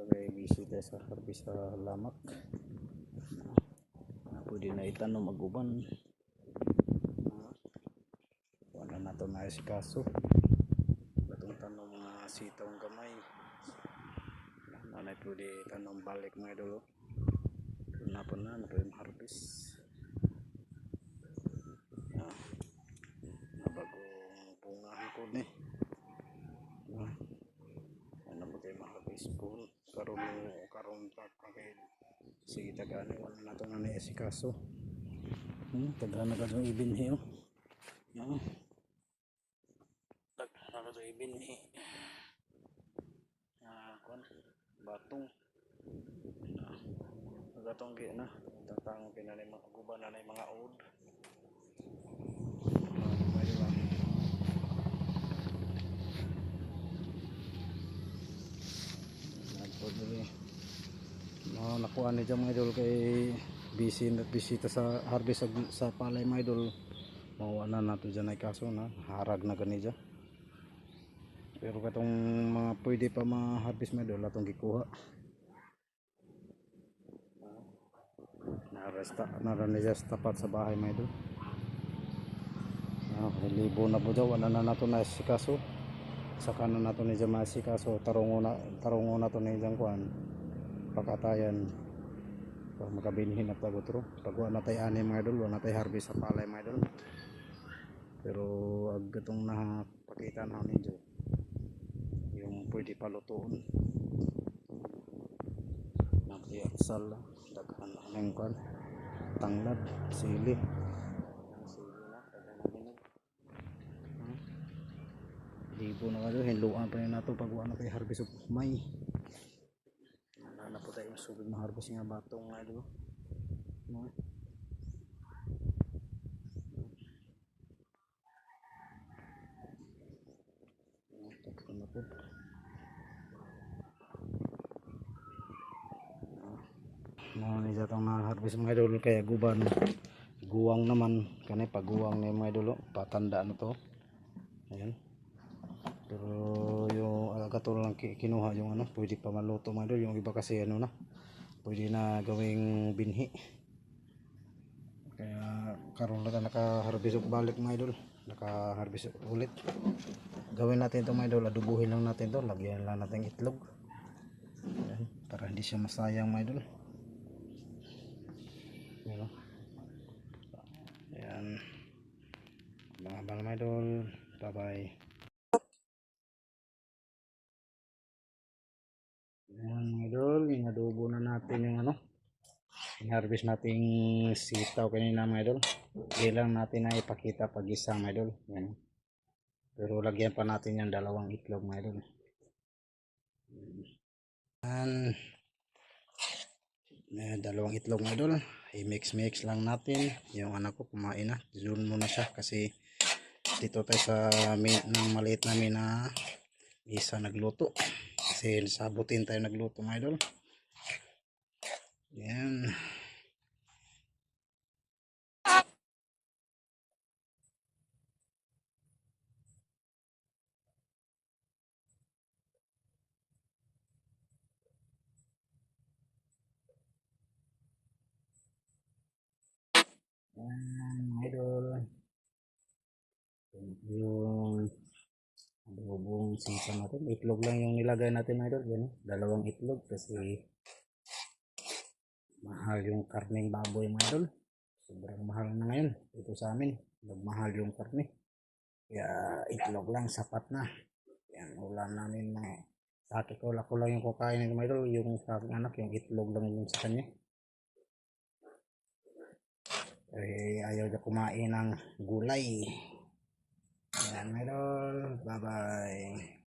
May bisita sa harvest sa lamak. Pwede na itanom mag-uban. Wala na ito na si kaso. Batong tanong mga sitong gamay. Nanay pwede tanong balik mga idol. Na po na pwede harvest. Bagong bunga ko ni. Ano ba kayo harvest po? Karon pa kay sige tagaan wala na ito na si kaso. Tagaan na kadong ibinhi oh. Tagaan na kadong ibinhi. Kuan batong. Gatong gi na. Tatang pinanay mga guban na mga old. Nakuha ni dyan mga idol kay bisita sa harvest sa palay mga idol. Mawala na ito dyan ay kaso na harag na gani dyan. Pero katong mga pwede pa ma-harvest mga idol atong gikuha. Naran niya sa tapat sa bahay mga idol. Libo na po dyan, wala na nato na si kaso. Saka na nato ni dyan si kaso. Tarungo na to ni dyan kuhan. Pakatayan. Pag makabinhin na pagutro. Pag wala tayo ani mga idol, wala tayo harvest sa palay mga idol. Pero ag itong napakita na ninyo yung pwede palutuon. Nakiaksal daghan ng kuhan. Tanglad, sili. Libo na kayo, hinluan pa rin nato pag wala tayo harvest of May. Wala po tayo sulod na harvest nga batong nga ito. Tapos na po. Nani sa itong na-harvest mga idol kaya guban. Guwang naman. Kanay paguwang na mga idol. Patanda na to. Ayan. Pero yung katulad lang kinuha yung ano. Pwede pa maluto mga idol. Yung iba kasi ano na. Pwede na gawing binhi. Kaya karoon na naka-harvest balik mga idol. Naka-harvest ulit. Gawin natin ito mga idol. Adubuhin lang natin ito. Lagyan lang natin itlog. Ayan. Para hindi siya masayang mga idol. Ayan. Abang-abang mga idol. Bye bye. Ayan mga idol. Inadubo na natin yung ano. In-harvest nating sitaw kanina mga idol. Ilang natin na ipakita pag isa mga idol. Ayan. Pero lagyan pa natin yung dalawang itlog mga idol. Ayan. Dalawang itlog mga idol. I-mix lang natin. Yung anak ko kumain na. Zoom muna siya kasi dito tayo sa ng maliit namin na isa nagluto. Kasi sabutin tayo nagluto mga idol. Ayan. Idol yung adobong sisa natin, itlog lang yung nilagay natin idol. Yan, dalawang itlog kasi mahal yung karneng baboy mga idol. Sobrang mahal na ngayon ito sa amin, nagmahal yung karne, kaya itlog lang sapat na. Yan ulam namin mga sakit ko lang yung kukain ng mga idol. Yung sa aking anak yung itlog lang yung sa kanya. Ayaw na kumain ng gulay. Ayan, idol. Bye-bye.